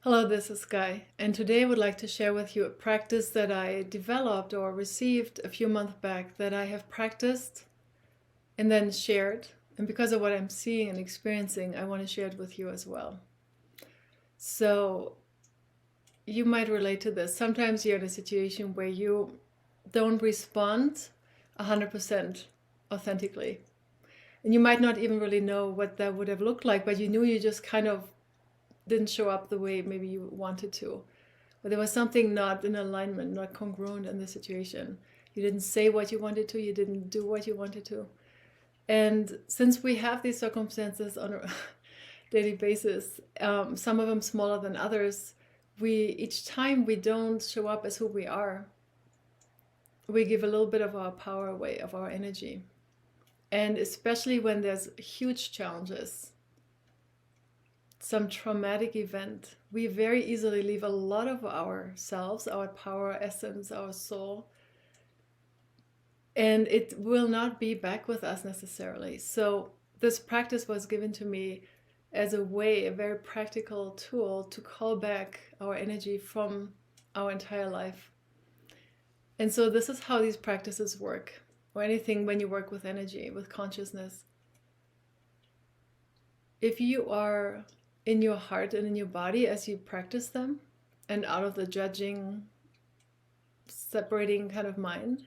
Hello, this is Sky, and today I would like to share with you a practice that I developed or received a few months back that I have practiced and then shared. And because of what I'm seeing and experiencing, I want to share it with you as well. So you might relate to this. Sometimes you're in a situation where you don't respond 100% authentically. And you might not even really know what that would have looked like, but you knew you just kind of didn't show up the way maybe you wanted to. But there was something not in alignment, not congruent in the situation. You didn't say what you wanted to, you didn't do what you wanted to. And since we have these circumstances on a daily basis, some of them smaller than others, each time we don't show up as who we are, we give a little bit of our power away, of our energy. And especially when there's huge challenges, some traumatic event, we very easily leave a lot of ourselves, our power, essence, our soul, and it will not be back with us necessarily. So this practice was given to me as a way, a very practical tool to call back our energy from our entire life. And so this is how these practices work, or anything when you work with energy, with consciousness. If you are in your heart and in your body as you practice them, and out of the judging, separating kind of mind,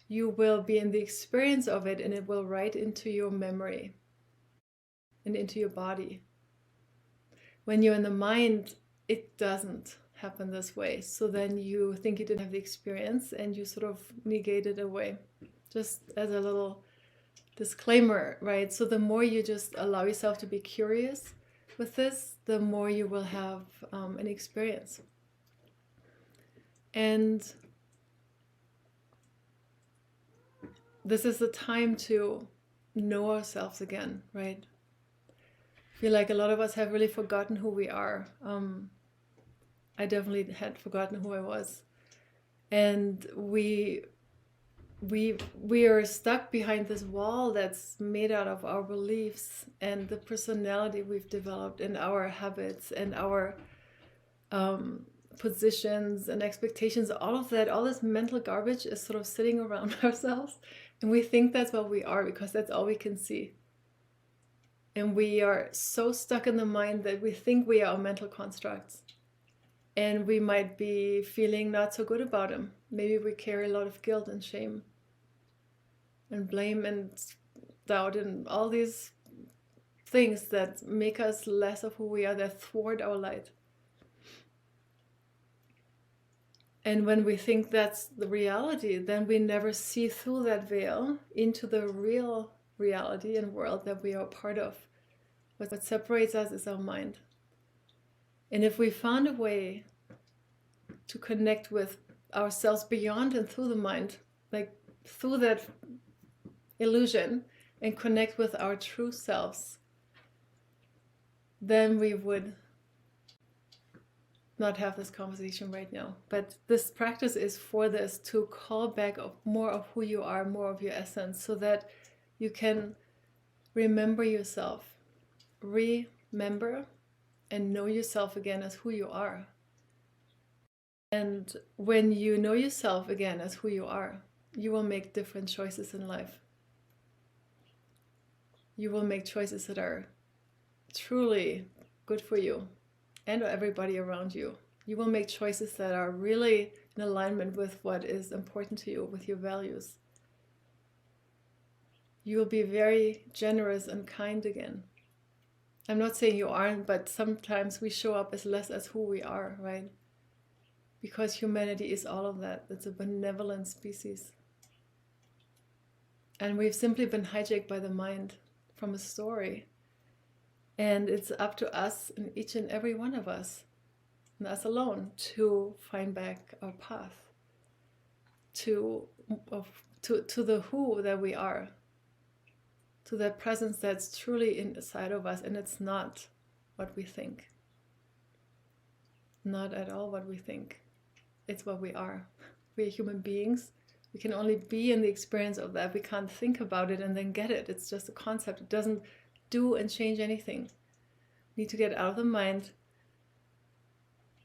you will be in the experience of it, and it will write into your memory and into your body. When you're in the mind, it doesn't happen this way. So then you think you didn't have the experience and you sort of negate it away. Just as a little disclaimer, right? So the more you just allow yourself to be curious with this, the more you will have an experience. And this is the time to know ourselves again, right? I feel like a lot of us have really forgotten who we are. I definitely had forgotten who I was. And we are stuck behind this wall that's made out of our beliefs and the personality we've developed and our habits and our positions and expectations. All of that, all this mental garbage is sort of sitting around ourselves, and we think that's what we are because that's all we can see. And we are so stuck in the mind that we think we are our mental constructs, and we might be feeling not so good about them. Maybe we carry a lot of guilt and shame and blame and doubt and all these things that make us less of who we are, that thwart our light. And when we think that's the reality, then we never see through that veil into the real reality and world that we are part of. What separates us is our mind. And if we found a way to connect with ourselves beyond and through the mind, like through that illusion, and connect with our true selves, then we would not have this conversation right now. But this practice is for this, to call back more of who you are, more of your essence, so that you can remember yourself, remember and know yourself again as who you are. And when you know yourself again as who you are, you will make different choices in life. You will make choices that are truly good for you and everybody around you. You will make choices that are really in alignment with what is important to you, with your values. You will be very generous and kind again. I'm not saying you aren't, but sometimes we show up as less as who we are, right? Because humanity is all of that. It's a benevolent species. And we've simply been hijacked by the mind from a story. And it's up to us, and each and every one of us, and us alone, to find back our path to the who that we are, to that presence that's truly inside of us. And it's not what we think. Not at all what we think. It's what we are. We are human beings. We can only be in the experience of that. We can't think about it and then get it. It's just a concept. It doesn't do and change anything. We need to get out of the mind,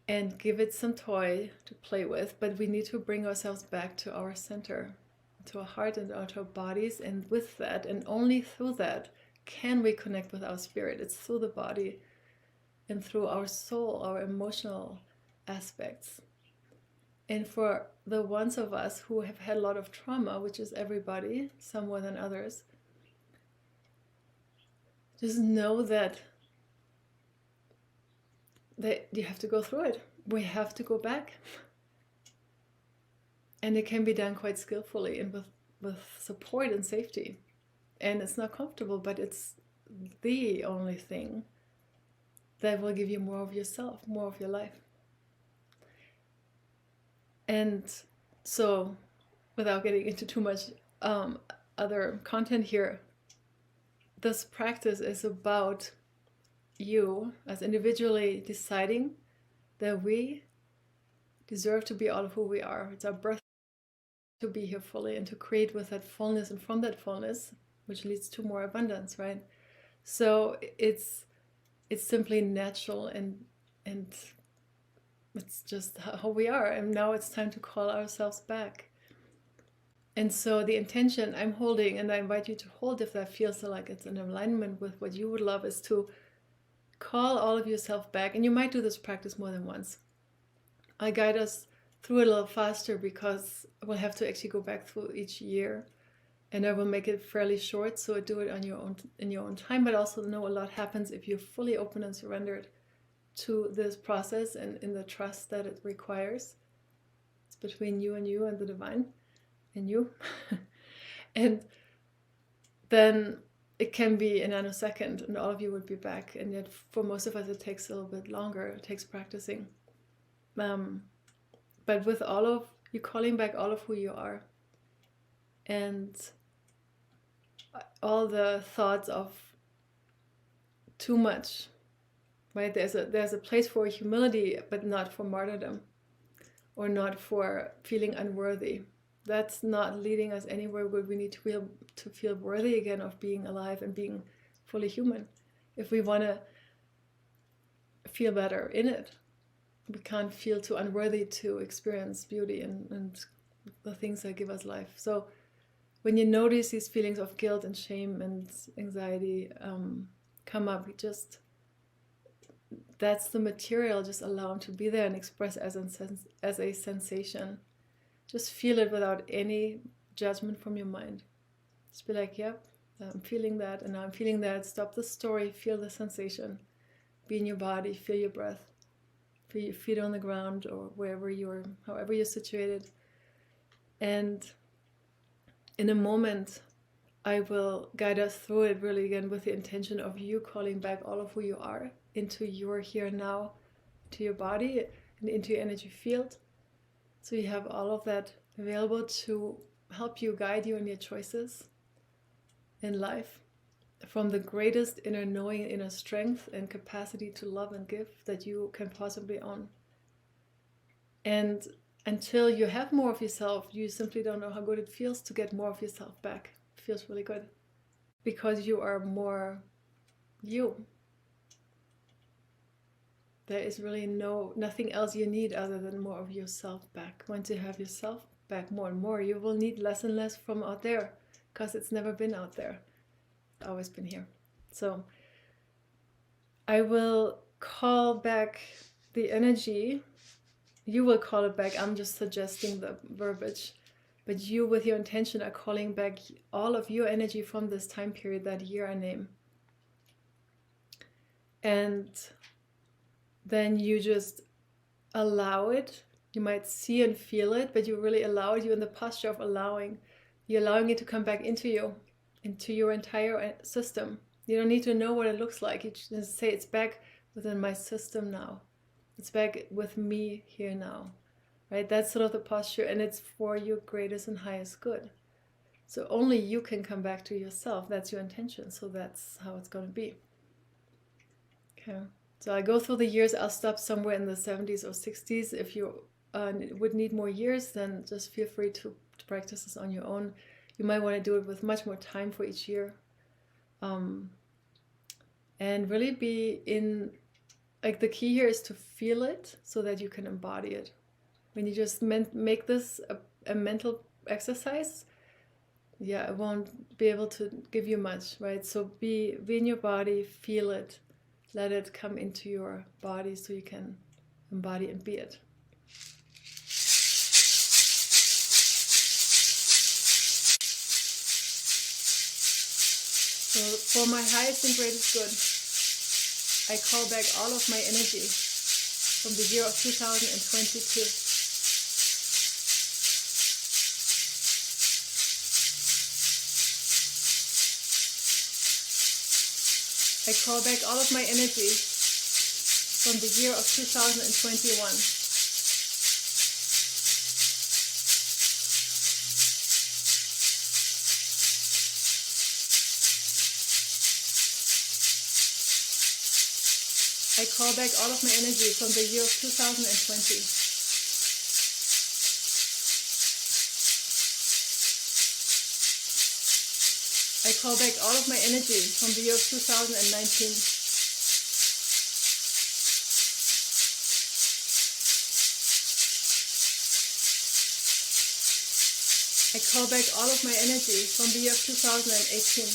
and give it some toy to play with, but we need to bring ourselves back to our center, to our heart and to our bodies, and with that, and only through that, can we connect with our spirit. It's through the body and through our soul, our emotional aspects. And for the ones of us who have had a lot of trauma, which is everybody, some more than others, just know that you have to go through it. We have to go back. And it can be done quite skillfully and with support and safety. And it's not comfortable, but it's the only thing that will give you more of yourself, more of your life. And so, without getting into too much other content here, this practice is about you as individually deciding that we deserve to be all of who we are. It's our birth to be here fully and to create with that fullness, and from that fullness, which leads to more abundance, right? So it's simply natural, and it's just how we are. And now it's time to call ourselves back. And so the intention I'm holding, and I invite you to hold if that feels like it's in alignment with what you would love, is to call all of yourself back. And you might do this practice more than once. I guide us through it a little faster because we'll have to actually go back through each year, and I will make it fairly short, so do it on your own, in your own time. But also know a lot happens if you're fully open and surrendered to this process, and in the trust that it requires. It's between you and the divine and you. And then it can be a nanosecond and all of you would be back. And yet for most of us it takes a little bit longer. It takes practicing. But with all of you calling back all of who you are, and all the thoughts of too much, right? There's a place for humility, but not for martyrdom, or not for feeling unworthy. That's not leading us anywhere where we need to feel worthy again of being alive and being fully human. If we want to feel better in it, we can't feel too unworthy to experience beauty and the things that give us life. So when you notice these feelings of guilt and shame and anxiety come up, that's the material. Just allow them to be there and express as a sensation. Just feel it without any judgment from your mind. Just be like, yep, I'm feeling that, and now I'm feeling that. Stop the story, feel the sensation. Be in your body, feel your breath. Feel your feet on the ground or wherever however you're situated. And in a moment, I will guide us through it really again with the intention of you calling back all of who you are into your here and now, to your body and into your energy field. So you have all of that available to help you, guide you in your choices in life, from the greatest inner knowing, inner strength and capacity to love and give that you can possibly own. And until you have more of yourself, you simply don't know how good it feels to get more of yourself back. It feels really good because you are more you. There is really nothing else you need other than more of yourself back. Once you have yourself back more and more, you will need less and less from out there, because it's never been out there. It's always been here. So I will call back the energy. You will call it back. I'm just suggesting the verbiage. But you, with your intention, are calling back all of your energy from this time period, that year I name. And then you just allow it. You might see and feel it, but you really allow it. You're in the posture of allowing. You're allowing it to come back into you, into your entire system. You don't need to know what it looks like. You just say, it's back within my system now. It's back with me here now. Right? That's sort of the posture, and it's for your greatest and highest good. So only you can come back to yourself. That's your intention. So that's how it's going to be. Okay. So I go through the years. I'll stop somewhere in the 70s or 60s. If you would need more years, then just feel free to practice this on your own. You might want to do it with much more time for each year. And really be in like the key here is to feel it so that you can embody it. When you just make this a mental exercise, yeah, it won't be able to give you much, right? So be in your body, feel it, let it come into your body so you can embody and be it. So for my highest and greatest good, I call back all of my energy from the year of 2022. I call back all of my energy from the year of 2021. I call back all of my energy from the year of 2020. I call back all of my energy from the year of 2019. I call back all of my energy from the year of 2018.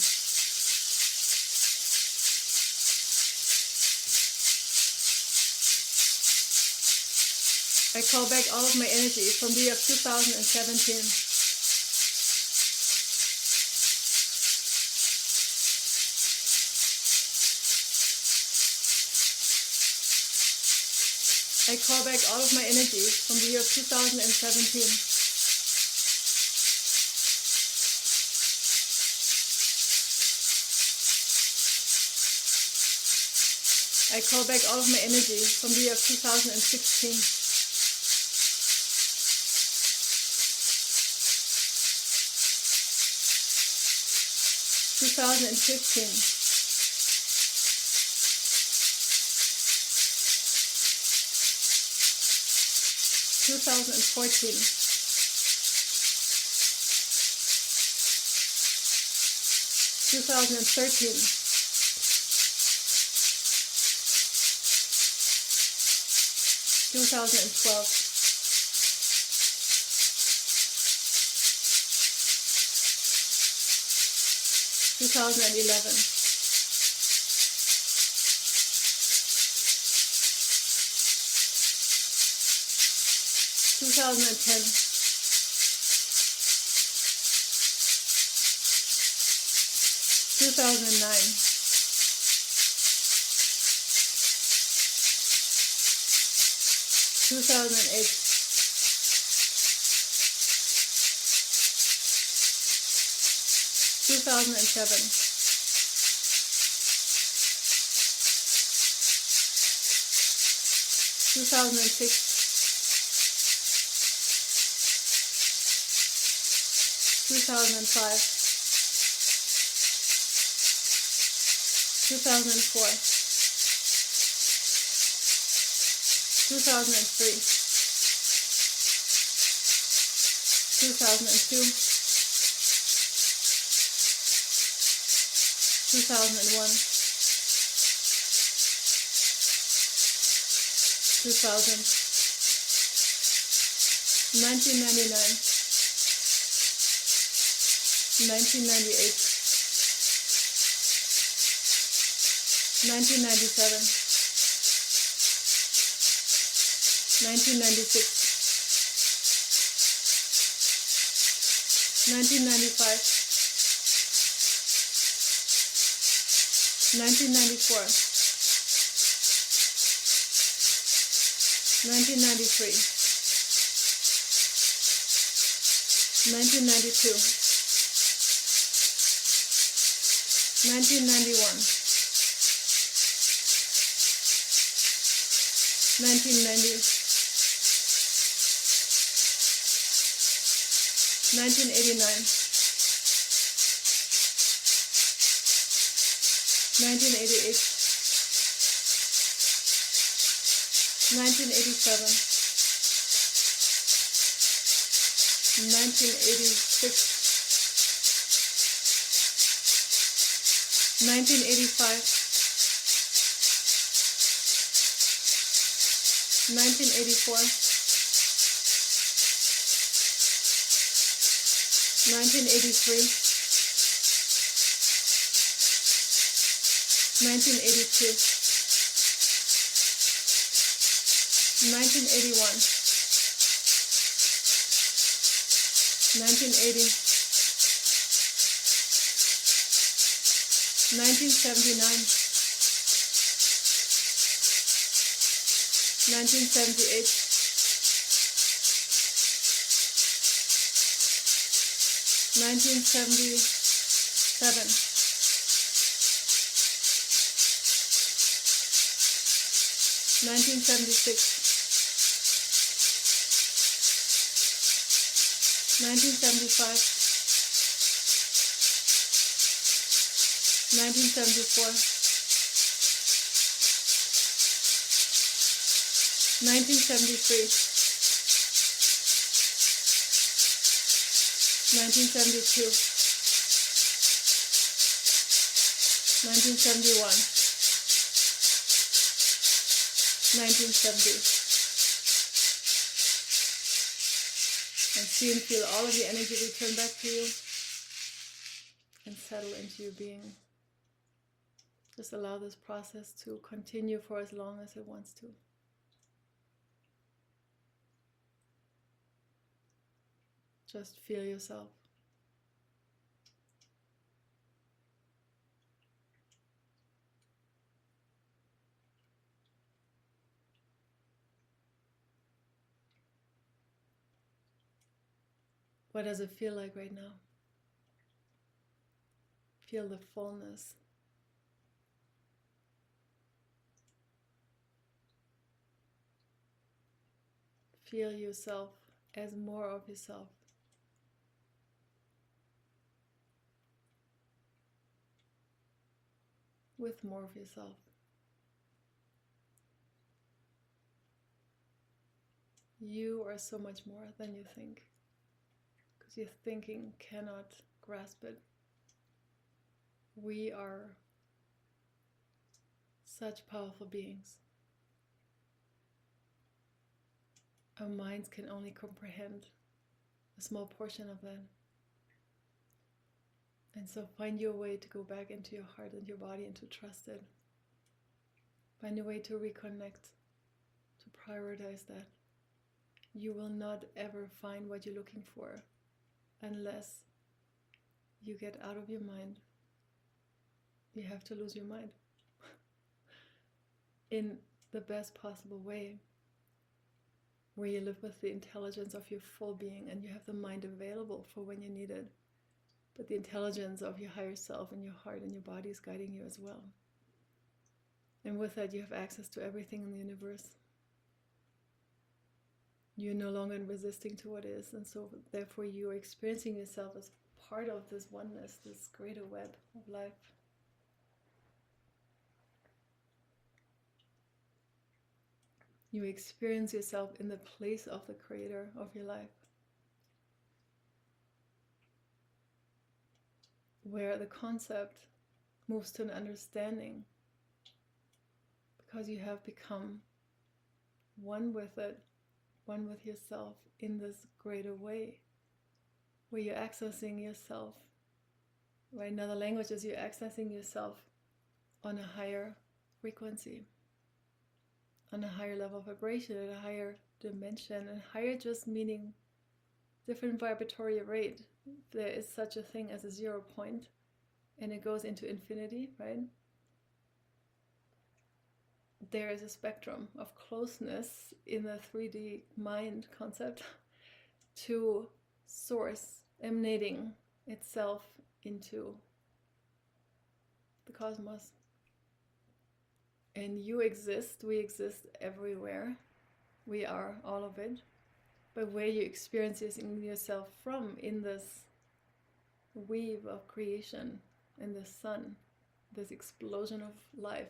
I call back all of my energy from the year of 2017. I call back all of my energy from the year of 2017. I call back all of my energy from the year of 2016. (2015), 2014, 2013, 2012, 2011, 2010, 2009, 2008, 2007, 2006, 2005, 2004, 2003, 2002, 2001, 2000, 1999, 1998, 1997, 1996, 1995, 1994, 1993, 1992, 1991, 1990, 1989, 1988, 1987, 1986, 1985, 1984, 1983, 1982, 1981, 1980, 1979, 1978, 1977, 1976, 1975, 1974, 1973, 1972, 1971, 1970. And see and feel all of the energy return back to you and settle into your being. Just allow this process to continue for as long as it wants to. Just feel yourself. What does it feel like right now? Feel the fullness. Feel yourself as more of yourself. With more of yourself. You are so much more than you think, because your thinking cannot grasp it. We are such powerful beings. Our minds can only comprehend a small portion of that. And so find your way to go back into your heart and your body and to trust it. Find a way to reconnect, to prioritize that. You will not ever find what you're looking for unless you get out of your mind. You have to lose your mind in the best possible way, where you live with the intelligence of your full being and you have the mind available for when you need it. But the intelligence of your higher self and your heart and your body is guiding you as well. And with that, you have access to everything in the universe. You're no longer resisting to what is, and so therefore you are experiencing yourself as part of this oneness, this greater web of life. You experience yourself in the place of the creator of your life, where the concept moves to an understanding, because you have become one with it, one with yourself in this greater way, where you're accessing yourself. Right? In other languages, you're accessing yourself on a higher frequency, on a higher level of vibration, at a higher dimension, and higher just meaning different vibratory rate. There is such a thing as a 0 point, and it goes into infinity, right? There is a spectrum of closeness in the 3D mind concept to source emanating itself into the cosmos. And you exist, we exist everywhere. We are all of it. But where you experience yourself from in this weave of creation, in the sun, this explosion of life,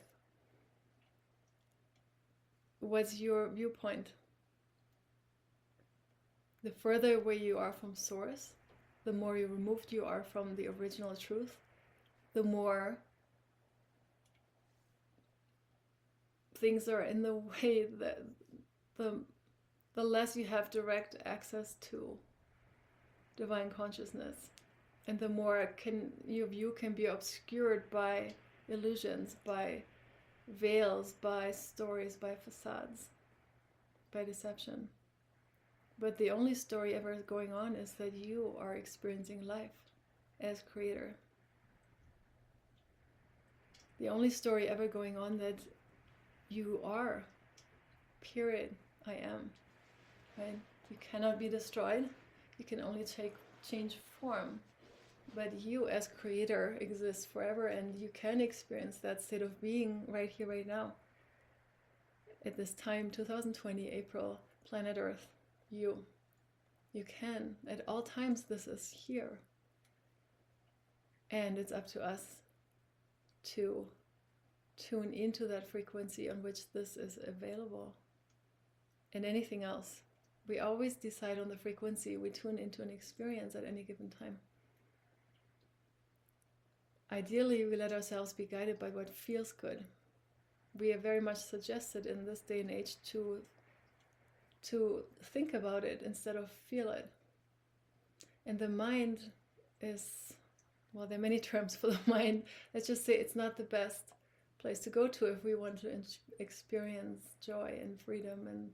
what's your viewpoint? The further away you are from source, the more you removed you are from the original truth, the more things are in the way, that the less you have direct access to divine consciousness, and the more your view can be obscured by illusions, by veils, by stories, by facades, by deception. But the only story ever going on is that you are experiencing life as creator. The only story ever going on that you are, period, I am. Right? You cannot be destroyed. You can only change form. But you as creator exist forever, and you can experience that state of being right here, right now. At this time, 2020, April, planet Earth, you can. At all times, this is here. And it's up to us to tune into that frequency on which this is available. And anything else. We always decide on the frequency we tune into an experience at any given time. Ideally, we let ourselves be guided by what feels good. We are very much suggested in this day and age to think about it instead of feel it. And the mind is, well, there are many terms for the mind. Let's just say it's not the best place to go to if we want to experience joy and freedom and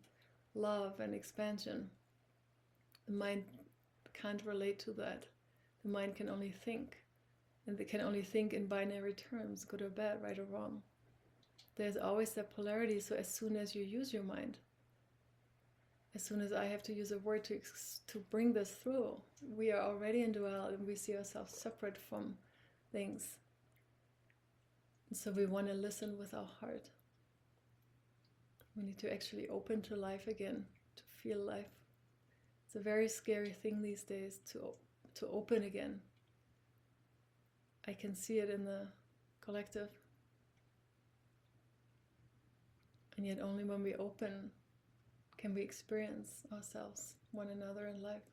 love and expansion. The mind can't relate to that. The mind can only think. And they can only think in binary terms, good or bad, right or wrong. There's always that polarity, so as soon as you use your mind, as soon as I have to use a word to bring this through, we are already in duality and we see ourselves separate from things. And so we want to listen with our heart. We need to actually open to life again, to feel life. It's a very scary thing these days to open again. I can see it in the collective. And yet only when we open can we experience ourselves, one another in life.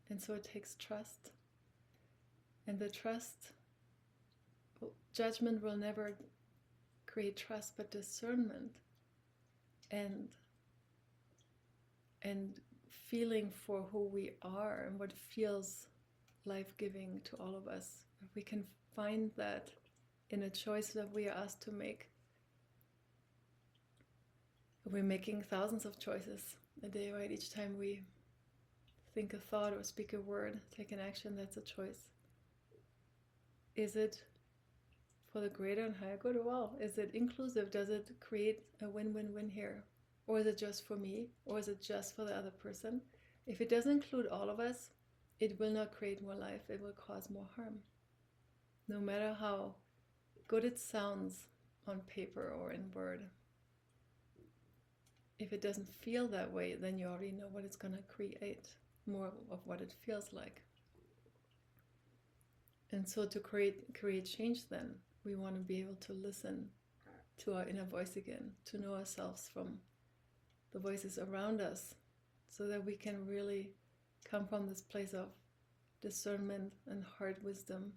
And so it takes trust. And the trust, judgment will never create trust, but discernment and feeling for who we are and what feels life-giving to all of us. If we can find that in a choice that we are asked to make. We're making thousands of choices a day, right? Each time we think a thought or speak a word, take an action, that's a choice. Is it for the greater and higher good? Well, is it inclusive? Does it create a win-win-win here? Or is it just for me? Or is it just for the other person? If it doesn't include all of us, it will not create more life. It will cause more harm. No matter how good it sounds on paper or in word. If it doesn't feel that way, then you already know what it's going to create, more of what it feels like. And so to create change then, we want to be able to listen to our inner voice again, to know ourselves from the voices around us, so that we can really come from this place of discernment and heart wisdom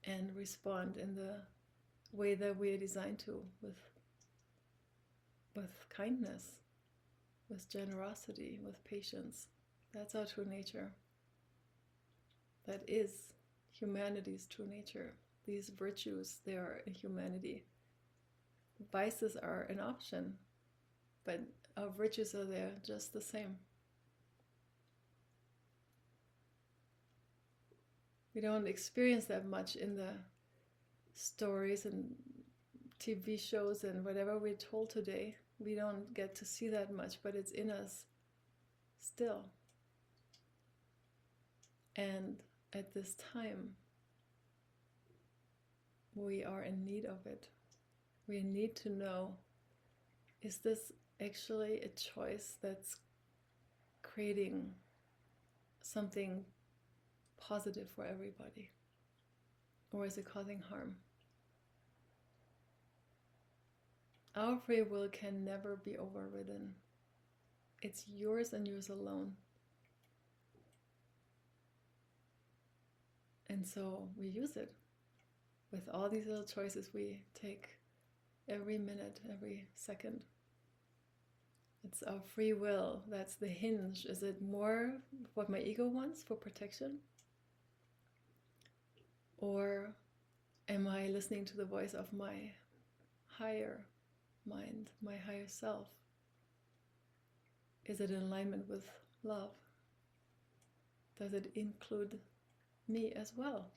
and respond in the way that we are designed to, with kindness, with generosity, with patience. That's our true nature. That is humanity's true nature. These virtues, they are in humanity. Vices are an option, but our virtues are there just the same. We don't experience that much in the stories and TV shows and whatever we're told today. We don't get to see that much, but it's in us still. And at this time, we are in need of it. We need to know, is this actually a choice that's creating something positive for everybody? Or is it causing harm? Our free will can never be overridden. It's yours and yours alone. And so we use it with all these little choices we take every minute, every second. It's our free will. That's the hinge. Is it more what my ego wants for protection? Or am I listening to the voice of my higher mind, my higher self? Is it in alignment with love? Does it include me as well?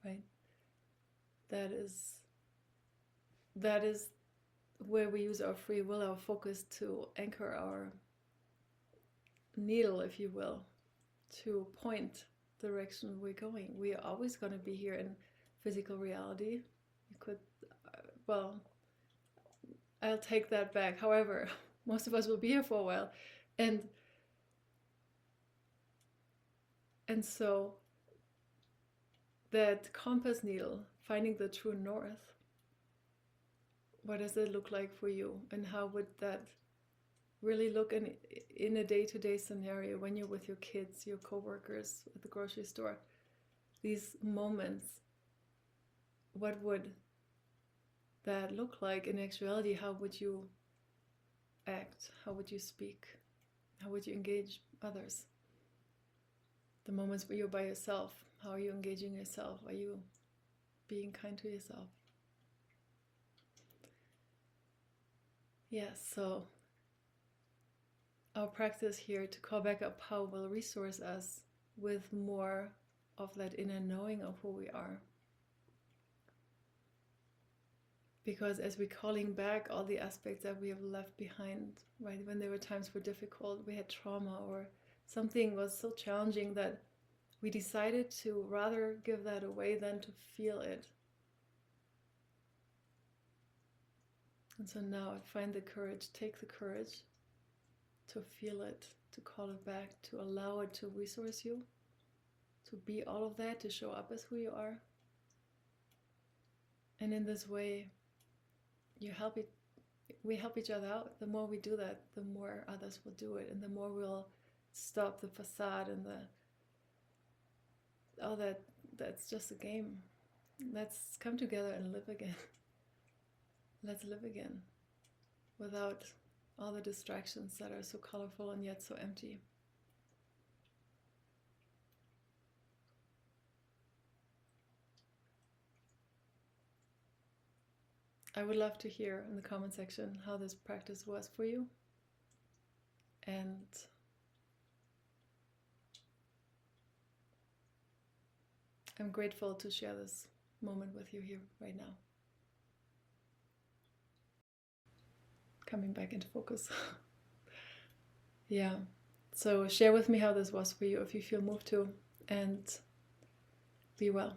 Right? That is where we use our free will, our focus, to anchor our needle, if you will, to point the direction we're going. We are always going to be here in physical reality. You could, well, I'll take that back. However, most of us will be here for a while. And so that compass needle, finding the true north, what does it look like for you? And how would that really look in a day-to-day scenario when you're with your kids, your coworkers at the grocery store? These moments, what would that look like in actuality? How would you act? How would you speak? How would you engage others? The moments where you're by yourself, how are you engaging yourself? Are you being kind to yourself? Yes, so our practice here to call back up power will resource us with more of that inner knowing of who we are. Because as we're calling back all the aspects that we have left behind, right, when there were times were difficult, we had trauma or something was so challenging that we decided to rather give that away than to feel it. And so now find the courage, take the courage to feel it, to call it back, to allow it to resource you, to be all of that, to show up as who you are. And in this way, we help each other out. The more we do that, the more others will do it, and the more we'll stop the facade and that's just a game. Let's come together and live again. Let's live again without all the distractions that are so colorful and yet so empty. I would love to hear in the comment section how this practice was for you. And I'm grateful to share this moment with you here right now. Coming back into focus. Yeah. So share with me how this was for you if you feel moved to, and be well.